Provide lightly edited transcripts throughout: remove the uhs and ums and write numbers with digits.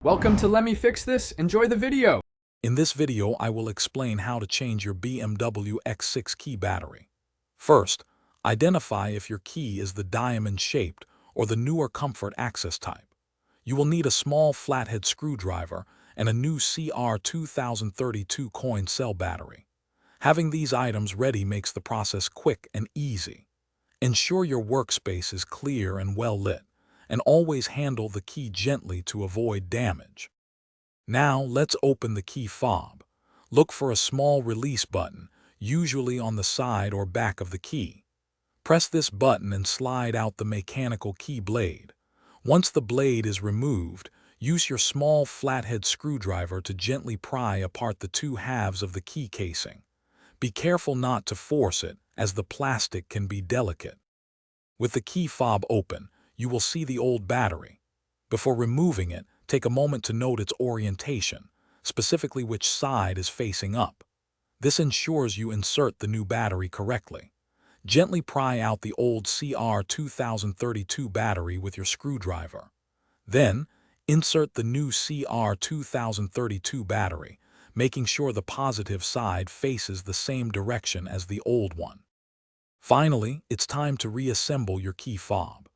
Welcome to Let Me Fix This. Enjoy the video. In this video, I will explain how to change your BMW X6 key battery. First, identify if your key is the diamond-shaped or the newer comfort access type. You will need a small flathead screwdriver and a new CR2032 coin cell battery. Having these items ready makes the process quick and easy. Ensure your workspace is clear and well lit, and always handle the key gently to avoid damage. Now let's open the key fob. Look for a small release button, usually on the side or back of the key. Press this button and slide out the mechanical key blade. Once the blade is removed, use your small flathead screwdriver to gently pry apart the two halves of the key casing. Be careful not to force it, as the plastic can be delicate. With the key fob open, you will see the old battery. Before removing it, take a moment to note its orientation, specifically which side is facing up. This ensures you insert the new battery correctly. Gently pry out the old CR2032 battery with your screwdriver. Then, insert the new CR2032 battery, making sure the positive side faces the same direction as the old one. Finally, it's time to reassemble your key fob.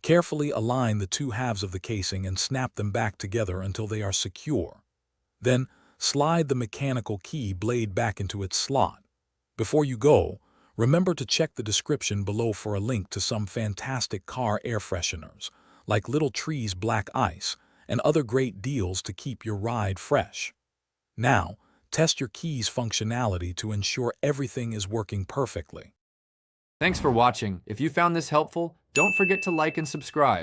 Carefully align the two halves of the casing and snap them back together until they are secure. Then, slide the mechanical key blade back into its slot. Before you go, remember to check the description below for a link to some fantastic car air fresheners, like Little Tree's Black Ice, and other great deals to keep your ride fresh. Now, test your key's functionality to ensure everything is working perfectly. Thanks for watching. If you found this helpful, don't forget to like and subscribe.